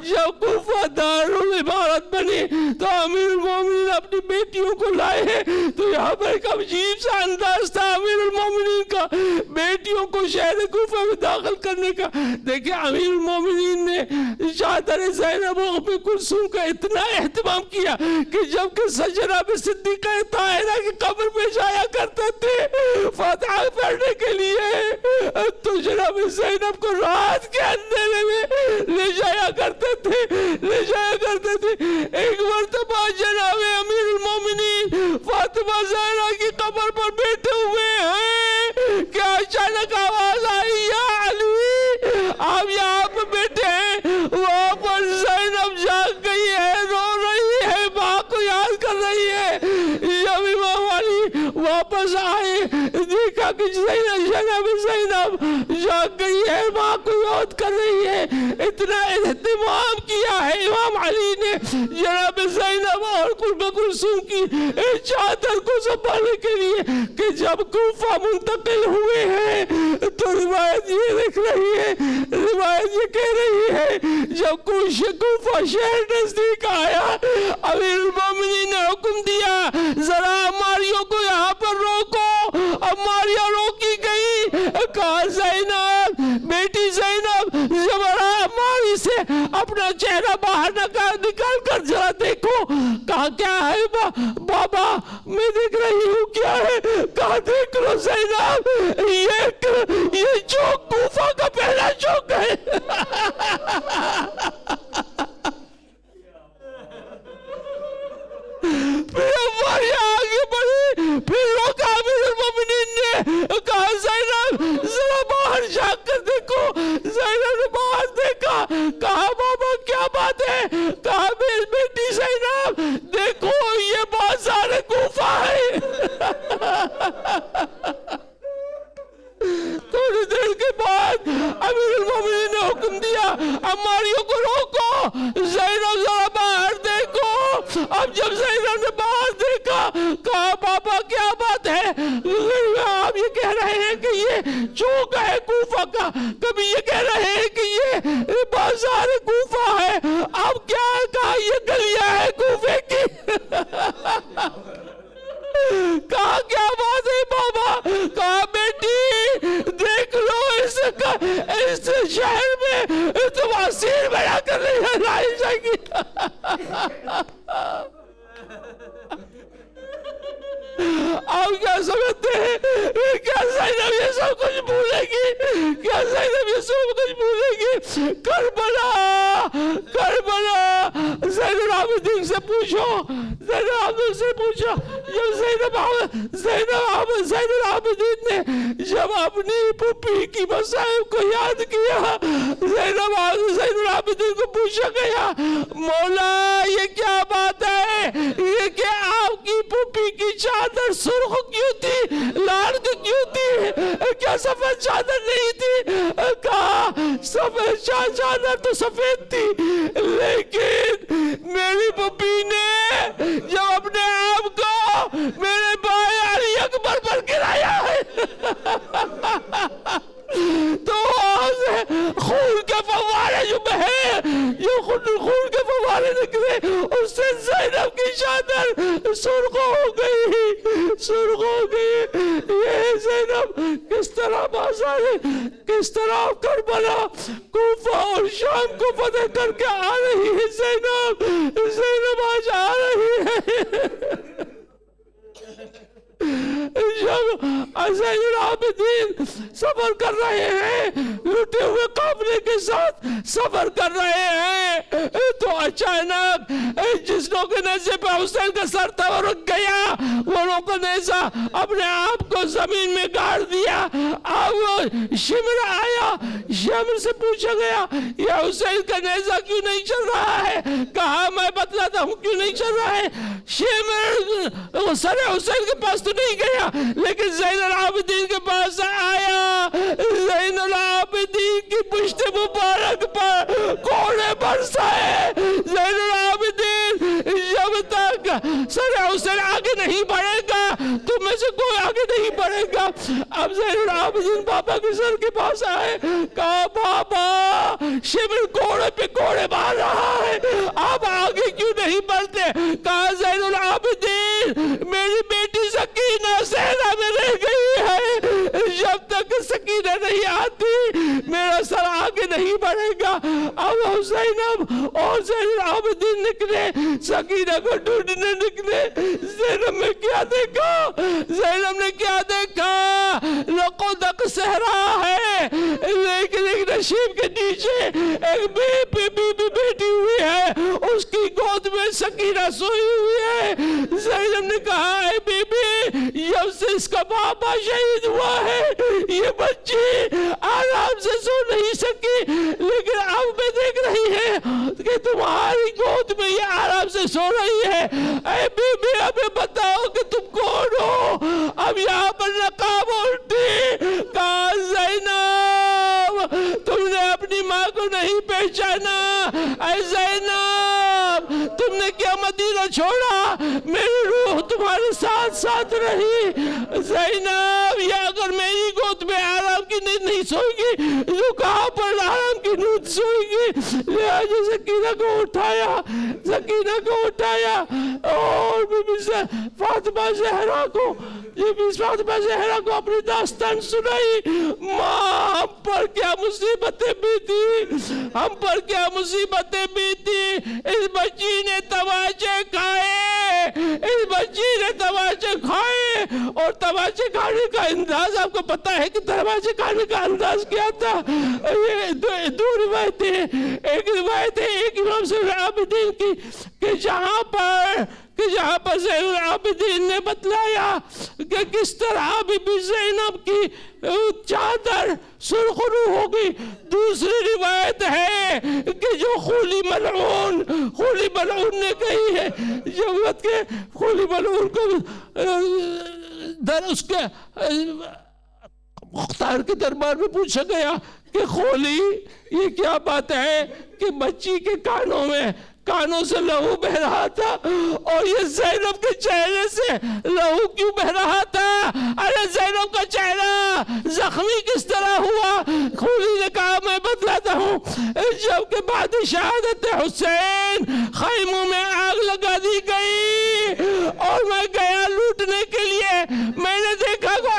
جب کوفہ دارالعمارت بنی تو امیر المومنین اپنی بیٹیوں کو لائے. تو یہاں پر ایک عجیب سا انداز تھا امیر المومنین کا بیٹیوں کو شہر کوفہ میں داخل کرنے کا. دیکھیں امیر المومنین نے چادر زینب و ام کلثوم کا اتنا اہتمام کیا کہ جب کہ جناب صدیقہ طاہرہ کی قبر پہ جایا کرتے تھے فاتحہ پڑھنے کے لیے تو جناب زینب کو رات کے اندھیرے میں لے جایا کرتے تھے. ایک مرتبہ جناب امیر المومنین فاطمہ زہرا کی قبر پر بیٹھے ہوئے ہیں کہ اچانک آواز آئی یا علی آپ یہاں پہ بیٹھے ہیں. وہاں پر زینب جاگ گئی ہے, رو رہی ہے, ماں کو یاد کر رہی ہے. جب امام علی واپس آئے دیکھا کہ جناب زینب جاگ گئی ہے, ماں کو یاد کر رہی ہے. اتنا اہتمام کیا ہے امام علی نے جناب زینب اور ام کلثوم کی چادر کو سنبھالنے کے لیے کہ جب کوفہ منتقل ہوئے ہیں تو روایت یہ لکھ رہی ہے, روایت یہ کہہ رہی ہے جب کوفہ شہر نزدیک آیا امیر المومنین نے حکم دیا ذرا عماریوں کو یہاں پر روکو. عماریاں روکی گئی. کہا زینب, بیٹی زینب ذرا عماری سے اپنا چہرہ باہر نکال کر ذرا دیکھو. کہا کیا ہے بابا میں دیکھ رہی ہوں کیا ہے. کہا دیکھ لو زینب یہ چوک کوفہ کا پہلا چوک ہے. پھر ہماری آگے بڑھی, پھر روکا امیر المومنین نے. کہا زینب ذرا باہر جا کر دیکھو. زینب نے باہر دیکھا. کہا بابا کیا بات ہے. کہا میری بیٹی زینب دیکھو یہ بازار کوفہ ہے. تھوڑی دیر کے بعد امیر المومنین نے حکم دیا عماریوں کو روکو, زینب ذرا باہر دیکھو. اب جب زینب نے باہر دیکھا کہا بابا کیا بات ہے. آپ یہ کہہ رہے ہیں کہ یہ چوک ہے کوفہ کا, کبھی یہ کہہ رہے ہیں کہ یہ بازار کوفہ ہے, اب کیا کہا یہ گلیاں ہے کوفے کی. کہا کیا بات ہے بابا. کہا بیٹی دیکھ لو اس شہر میں تم اسیر بنا کر لائی جائے گی. آپ کیا سمجھتے ہیں کیا زینب یہ سب کچھ بھولے گی. کیا زینب یہ سب کچھ بھولے گی. کربلا زین العابدین سے پوچھو. زین العابدین سے پوچھو جب زین العابدین نے جب اپنی پھوپھی کی مصائب کو یاد کیا زین العابدین کو پوچھا گیا مولا یہ کیا بات ہے یہ کہ آپ کی پھوپھی کی چادر سرخ کیوں تھی, لال کیوں تھی, کیا سفید چادر نہیں تھی. کہا سفید چادر تو سفید تھی لیکن میری پھوپھی نے جب اپنے آپ کو میرے بھائی علی اکبر پر گرایا ہے تو وہاں سے خون کے فوارے جو بہے, جو خون کے فوارے نکلے, اس سے زینب کی چادر سرخ ہو گئی. یہ زینب کس طرح بازار, کس طرح کربلا کوفہ اور شام کو فتح کر کے آ رہی ہے. زینب آج آ رہی ہے. جب زین العابدین سفر کر رہے ہیں, لٹے ہوئے قافلے کے ساتھ سفر کر رہے ہیں, تو اچانک جس لوگ کے نیزے پہ حسین کا سر تھا وہ رک گیا. وہ لوگ کا نیزہ اپنے آپ کو زمین میں گاڑ دیا. اب شمر آیا, شمر سے پوچھا گیا یہ حسین کا نیزہ کیوں نہیں چل رہا ہے. کہا میں بتلاتا ہوں کیوں نہیں چل رہا ہے. شمر سر حسین کے پاس تو نہیں گیا لیکن زین العابدین کے پاس آیا. زین العابدین کی پشت مبارک پر کوڑے برسائے. زین العابدین جب تک سر حسین آگے نہیں بڑھے گا تو میں سے کوئی آگے نہیں اب زین العابدین بابا کے سر کے پاس آئے, کہا بابا شمر گھوڑے پہ گھوڑے مار رہا ہے, آپ آگے کیوں نہیں بڑھتے؟ کہا زین العابدین میری بیٹی سکینہ صحرا میں رہ گئی ہے, جب تک سکینہ نہیں آتی میرا سر آگے نہیں بڑھے گا. اب زینب اور زین العابدین نکلے, سکینہ کو ڈھونڈنے نکلے. زینب نے کیا دیکھا؟ زینب نے کیا دیکھا؟ لقدق صحرا ہے, لیکن ایک نشیب کے نیچے ایک بی بیٹھی ہوئی ہے, اس کی گود میں سکینہ سوئی ہوئی ہے. زینب نے کہا اے بی بی, جب سے اس کا بابا شہید ہوا ہے یہ بچی آرام سے سو نہیں سکی, لیکن اب میں دیکھ رہی ہے کہ تمہاری گود میں یہ آرام سے سو رہی ہے. اے بی بی ہمیں بتاؤ کہ تم کون ہو؟ اب یہاں پر نقاب الٹی. کہا زینب تم نے اپنی ماں کو نہیں پہچانا, اے زینب تم نے کیا مدینہ چھوڑا؟ میری روح تمہارے ساتھ ساتھ رہی. زینب یہ اگر میری گود میں آرام کی نیند نہیں سوئے گی تو کہاں پر آرام کی نیند سوئے گی؟ لہذا سکینہ کو اٹھایا, سکینہ کو اٹھایا اور بی بی فاطمہ زہرا کو, بی بی فاطمہ زہرا کو اپنی داستان سنائی. ماں ہم پر کیا مصیبتیں بیتی, ہم پر کیا مصیبتیں بیتی. اس بچی نے تماچے کھائے, اس بچی نے تماچے کھائے, اور تماچے کھانے کا انداز آپ کو پتا ہے کہ تماچے کھانے کا انداز کیا تھا. یہ دو روایتیں, ایک روایت ہے ایک امام زین العابدین کی کہ جہاں پر زین العابدین نے بتلایا کہ کس طرح بی بی زینب کی چادر سرخرو ہوگی. دوسری روایت ہے کہ جو خولی ملعون نے کہی ہے, جب وقت کے خولی ملعون کو اس کے مختار کے دربار میں پوچھا گیا کہ خولی یہ کیا بات ہے کہ بچی کے کانوں سے لہو بہ رہا تھا, اور یہ زینب کے چہرے سے لہو کیوں بہ رہا تھا؟ ارے زینب کا چہرہ زخمی کس طرح ہوا؟ خولی نے کہا میں بتلاتا ہوں. جب کہ بعد شہادت حسین خیموں میں آگ لگا دی گئی اور میں گیا لوٹنے کے لیے, میں نے دیکھا کہ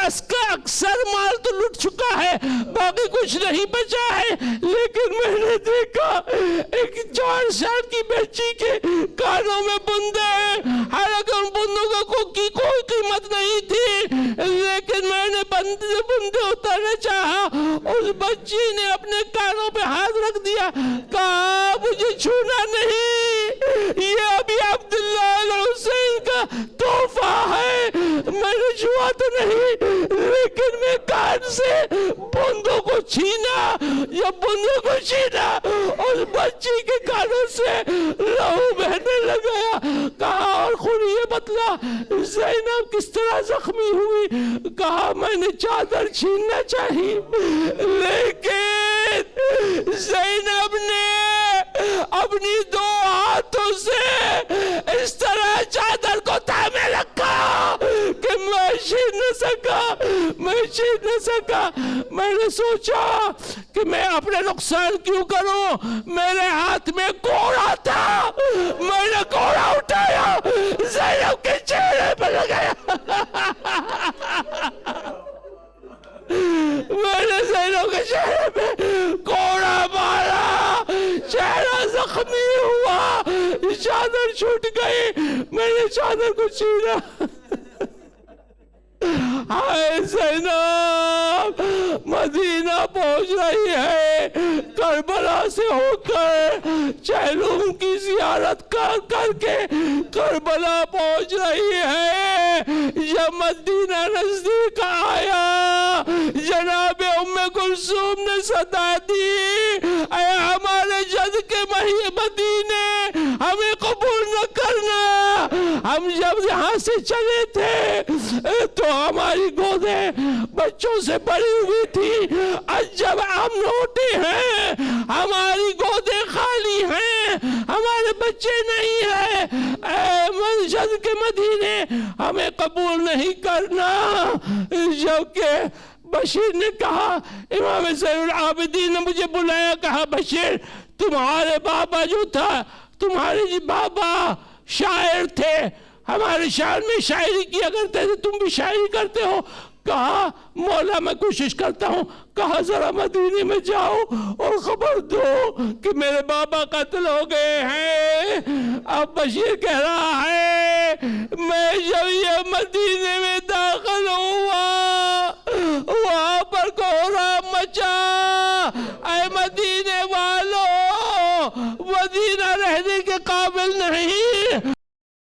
اکثر مال تو لٹ چکا ہے, باقی کچھ نہیں بچا ہے, لیکن میں نے دیکھا ایک 4 سال کی بچی کے کانوں میں بندے ہیں. حالانکہ ان بندوں کی کوئی قیمت نہیں تھی, لیکن میں نے بندے اتارنا چاہا, اس بچی نے اپنے کانوں پہ ہاتھ رکھ دیا, کہا مجھے چھونا نہیں, یہ ابھی عبداللہ حسین کا تحفہ ہے, میں نے چھوا تو نہیں, لیکن میں کان سے بندوں کو چھینا, اس بچی کے کانوں سے لہو بہنے لگا. کہا اور خود یہ بتلا زینب کس طرح زخمی ہوئی؟ کہا میں نے چادر چھیننا چاہی, لیکن زینب نے اپنی 2 ہاتھوں سے اس طرح چادر کو تھامے رکھا کہ میں چھین نہ سکا. میں نے سوچا کہ میں اپنے نقصان کیوں کروں, میرے ہاتھ میں کوڑا تھا, میں نے کوڑا اٹھایا زینب کے چہرے پر لگایا. میں نے زینب کے چہرے پہ کوڑا مارا, چہرہ زخمی ہوا, چادر چھوٹ گئی, میں نے چادر کو چھینا. ہائے زینب مدینہ پہنچ رہی ہے, کربلا سے ہو کر چہلم کی زیارت کر کے کربلا پہنچ رہی ہے. جب مدینہ نزدیک آیا, جناب ام کلثوم نے صدا دی, اے ہمارے جد کے مدینے ہمیں قبول نہ کرنا. ہم جب یہاں سے چلے تھے تو ہماری گودیں بچوں سے بھری ہوئی تھی, آج جب ہم لوٹے ہیں ہماری گودیں خالی ہیں, ہمارے بچے نہیں ہیں. اے منشد کے مدینے ہمیں قبول نہیں کرنا. جبکہ بشیر نے کہا امام زین العابدین نے مجھے بلایا، کہا بشیر تمہارے بابا جو تھا، تمہارے بابا شاعر تھے، ہمارے شہر میں شاعری کیا کرتے تھے، تم بھی شاعری کرتے ہو؟ کہا مولا میں کوشش کرتا ہوں۔ کہا ذرا مدینے میں جاؤ اور خبر دو کہ میرے بابا قتل ہو گئے ہیں۔ اب بشیر کہہ رہا ہے میں جب یہ مدینے میں داخل ہوں